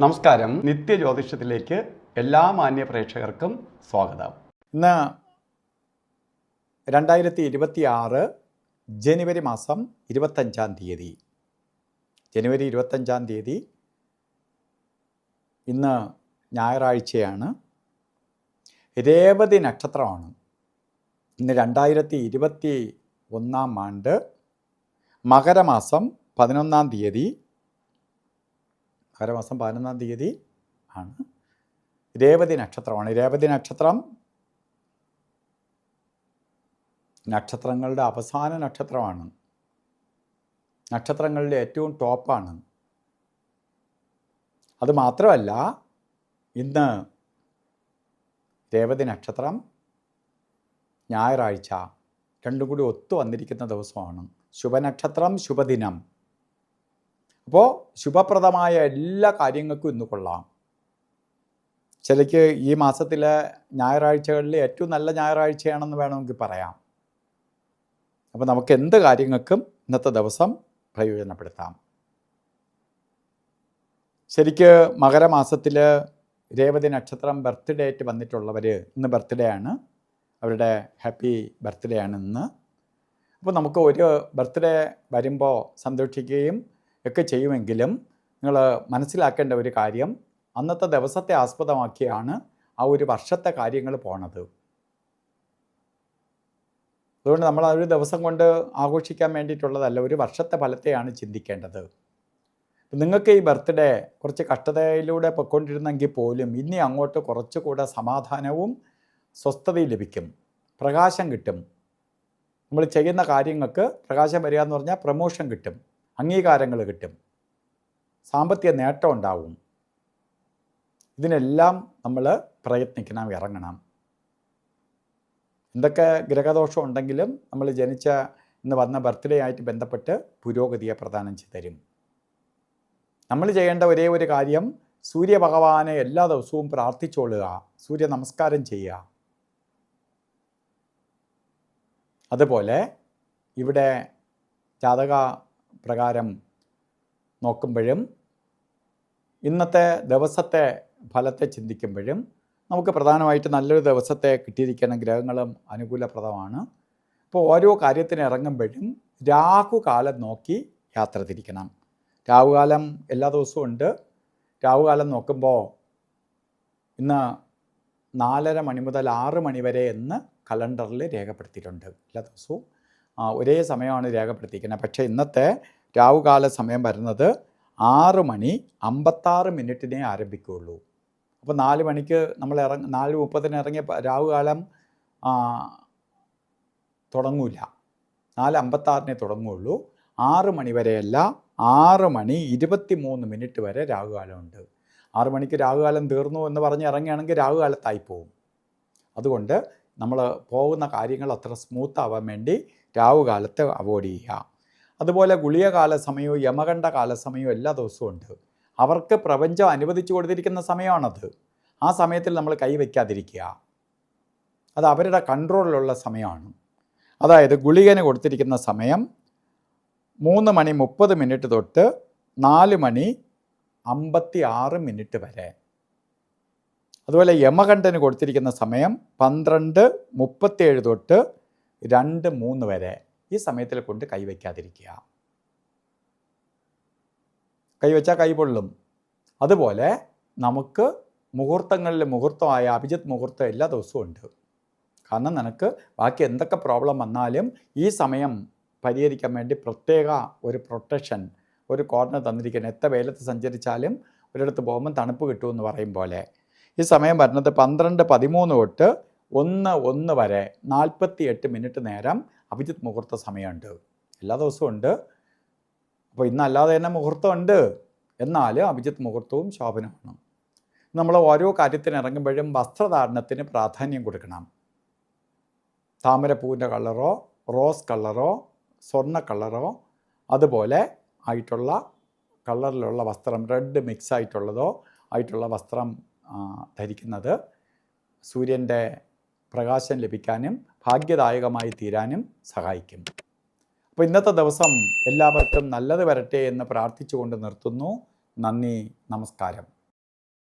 നമസ്കാരം. നിത്യജ്യോതിഷത്തിലേക്ക് എല്ലാ മാന്യ പ്രേക്ഷകർക്കും സ്വാഗതം. ഇന്ന് 2026 ജനുവരി മാസം 25-ാം തീയതി. ജനുവരി 25-ാം തീയതി ഇന്ന് ഞായറാഴ്ചയാണ്. രേവതി നക്ഷത്രമാണ്. ഇന്ന് 2021 ആണ്ട് മകരമാസം 11-ാം തീയതി. മകരമാസം 11-ാം തീയതി ആണ്. രേവതി നക്ഷത്രമാണ്. രേവതി നക്ഷത്രം നക്ഷത്രങ്ങളുടെ അവസാന നക്ഷത്രമാണ്. നക്ഷത്രങ്ങളുടെ ഏറ്റവും ടോപ്പാണ്. അതുമാത്രമല്ല, ഇന്ന് രേവതി നക്ഷത്രം ഞായറാഴ്ച രണ്ടും കൂടി ഒത്തു വന്നിരിക്കുന്ന ദിവസമാണ്. ശുഭനക്ഷത്രം, ശുഭദിനം. അപ്പോൾ ശുഭപ്രദമായ എല്ലാ കാര്യങ്ങൾക്കും ഇന്ന് കൊള്ളാം. ചിലയ്ക്ക് ഈ മാസത്തിലെ ഞായറാഴ്ചകളിൽ ഏറ്റവും നല്ല ഞായറാഴ്ചയാണെന്ന് വേണമെങ്കിൽ പറയാം. അപ്പോൾ നമുക്ക് എന്ത് കാര്യങ്ങൾക്കും ഇന്നത്തെ ദിവസം പ്രയോജനപ്പെടുത്താം. ശരിക്ക് മകരമാസത്തിൽ രേവതി നക്ഷത്രം ബർത്ത്ഡേ ആയിട്ട് വന്നിട്ടുള്ളവർ ഇന്ന് ബർത്ത്ഡേ ആണ്. അവരുടെ ഹാപ്പി ബർത്ത്ഡേ ആണ് ഇന്ന്. അപ്പോൾ നമുക്ക് ഒരു ബർത്ത്ഡേ വരുമ്പോൾ സന്തോഷിക്കുകയും ഒക്കെ ചെയ്യുമെങ്കിലും നിങ്ങൾ മനസ്സിലാക്കേണ്ട ഒരു കാര്യം, അന്നത്തെ ദിവസത്തെ ആസ്പദമാക്കിയാണ് ആ ഒരു വർഷത്തെ കാര്യങ്ങൾ പോണത്. അതുകൊണ്ട് നമ്മൾ ആ ഒരു ദിവസം കൊണ്ട് ആഘോഷിക്കാൻ വേണ്ടിയിട്ടുള്ളതല്ല, ഒരു വർഷത്തെ ഫലത്തെയാണ് ചിന്തിക്കേണ്ടത്. നിങ്ങൾക്ക് ഈ ബർത്ത്ഡേ കുറച്ച് കഷ്ടതയിലൂടെ പൊയ്ക്കൊണ്ടിരുന്നെങ്കിൽ പോലും ഇനി അങ്ങോട്ട് കുറച്ചുകൂടെ സമാധാനവും സ്വസ്ഥതയും ലഭിക്കും, പ്രകാശം കിട്ടും. നമ്മൾ ചെയ്യുന്ന കാര്യങ്ങൾക്ക് പ്രകാശം വരിക എന്ന് പറഞ്ഞാൽ പ്രമോഷൻ കിട്ടും, അംഗീകാരങ്ങൾ കിട്ടും, സാമ്പത്തിക നേട്ടം ഉണ്ടാവും. ഇതിനെല്ലാം നമ്മൾ പ്രയത്നിക്കണം, ഇറങ്ങണം. എന്തൊക്കെ ഗ്രഹദോഷം ഉണ്ടെങ്കിലും നമ്മൾ ജനിച്ച ഇന്ന് വന്ന ബർത്ത്ഡേ ആയിട്ട് ബന്ധപ്പെട്ട് പുരോഗതിയെ പ്രദാനം ചെയ്തു തരും. നമ്മൾ ചെയ്യേണ്ട ഒരേ ഒരു കാര്യം, സൂര്യഭഗവാനെ എല്ലാ ദിവസവും പ്രാർത്ഥിച്ചോളുക, സൂര്യ നമസ്കാരം ചെയ്യുക. അതുപോലെ ഇവിടെ ജാതക പ്രകാരം നോക്കുമ്പോഴും ഇന്നത്തെ ദിവസത്തെ ഫലത്തെ ചിന്തിക്കുമ്പോഴും നമുക്ക് പ്രധാനമായിട്ട് നല്ലൊരു ദിവസത്തെ കിട്ടിയിരിക്കുന്ന ഗ്രഹങ്ങളും അനുകൂലപ്രദമാണ്. അപ്പോൾ ഓരോ കാര്യത്തിന് ഇറങ്ങുമ്പോഴും രാഹുകാലം നോക്കി യാത്ര തിരിക്കണം. രാഹുകാലം എല്ലാ ദിവസവും ഉണ്ട്. രാഹുകാലം നോക്കുമ്പോൾ ഇന്ന് 4:30 മണി മുതൽ 6 മണി വരെ എന്ന് കലണ്ടറിൽ രേഖപ്പെടുത്തിയിട്ടുണ്ട്. എല്ലാ ദിവസവും ഒരേ സമയമാണ് രേഖപ്പെടുത്തിയിരിക്കുന്നത്. പക്ഷേ ഇന്നത്തെ രാഹുകാല സമയം വരുന്നത് 6:56 ആരംഭിക്കുകയുള്ളൂ. അപ്പോൾ 4 മണിക്ക് നമ്മൾ 4:30 ഇറങ്ങിയ രാഹുകാലം തുടങ്ങൂല. 4:56 തുടങ്ങുകയുള്ളൂ. 6 മണി വരെയല്ല, 6:23 വരെ രാഹുകാലമുണ്ട്. 6 മണിക്ക് രാഹുകാലം തീർന്നു എന്ന് പറഞ്ഞ് ഇറങ്ങുകയാണെങ്കിൽ രാഹുകാലത്തായി പോകും. അതുകൊണ്ട് നമ്മൾ പോകുന്ന കാര്യങ്ങൾ അത്ര സ്മൂത്ത് ആവാൻ വേണ്ടി രാഹുകാലത്തെ അവോയ്ഡ് ചെയ്യുക. അതുപോലെ ഗുളികകാല സമയവും യമകണ്ഠ കാലസമയവും എല്ലാ ദിവസവും ഉണ്ട്. അവർക്ക് പ്രപഞ്ചം അനുവദിച്ചു കൊടുത്തിരിക്കുന്ന സമയമാണത്. ആ സമയത്തിൽ നമ്മൾ കൈവയ്ക്കാതിരിക്കുക. അത് അവരുടെ കൺട്രോളിലുള്ള സമയമാണ്. അതായത് ഗുളികന് കൊടുത്തിരിക്കുന്ന സമയം 3:30 തൊട്ട് 4:56 വരെ. അതുപോലെ യമകണ്ഠന് കൊടുത്തിരിക്കുന്ന സമയം 12:37 തൊട്ട് 2:03 വരെ. ഈ സമയത്തിൽ കൊണ്ട് കൈവയ്ക്കാതിരിക്കുക. കൈവച്ചാൽ കൈപൊള്ളും. അതുപോലെ നമുക്ക് മുഹൂർത്തങ്ങളിൽ മുഹൂർത്തമായ അഭിജിത്ത് മുഹൂർത്തം എല്ലാ ദിവസവും ഉണ്ട്. കാരണം നിനക്ക് ബാക്കി എന്തൊക്കെ പ്രോബ്ലം വന്നാലും ഈ സമയം പരിഹരിക്കാൻ വേണ്ടി പ്രത്യേക ഒരു പ്രൊട്ടക്ഷൻ, ഒരു കോർണർ തന്നിരിക്കണം. എത്ര വെയിലത്ത് സഞ്ചരിച്ചാലും ഒരിടത്ത് പോകുമ്പം തണുപ്പ് കിട്ടുമെന്ന് പറയും പോലെ ഈ സമയം വരുന്നത് 12:13 തൊട്ട് 1:01 വരെ 48 മിനിറ്റ് നേരം അഭിജിത്ത് മുഹൂർത്ത സമയമുണ്ട്. എല്ലാ ദിവസവും ഉണ്ട്. അപ്പോൾ ഇന്നല്ലാതെ തന്നെ മുഹൂർത്തമുണ്ട്, എന്നാലും അഭിജിത്ത് മുഹൂർത്തവും ശോഭനമാണ്. നമ്മൾ ഓരോ കാര്യത്തിന് ഇറങ്ങുമ്പോഴും വസ്ത്രധാരണത്തിന് പ്രാധാന്യം കൊടുക്കണം. താമരപ്പൂവിൻ്റെ കളറോ റോസ് കളറോ സ്വർണ്ണ കളറോ അതുപോലെ ആയിട്ടുള്ള കളറിലുള്ള വസ്ത്രം, റെഡ് മിക്സ് ആയിട്ടുള്ളതോ ആയിട്ടുള്ള വസ്ത്രം ധരിക്കുന്നത് സൂര്യൻ്റെ പ്രകാശം ലഭിക്കാനും ഭാഗ്യദായകമായി തീരാനും സഹായിക്കും. അപ്പോൾ ഇന്നത്തെ ദിവസം എല്ലാവർക്കും നല്ലത് വരട്ടെ എന്ന് പ്രാർത്ഥിച്ചുകൊണ്ട് നിർത്തുന്നു. നന്ദി, നമസ്കാരം.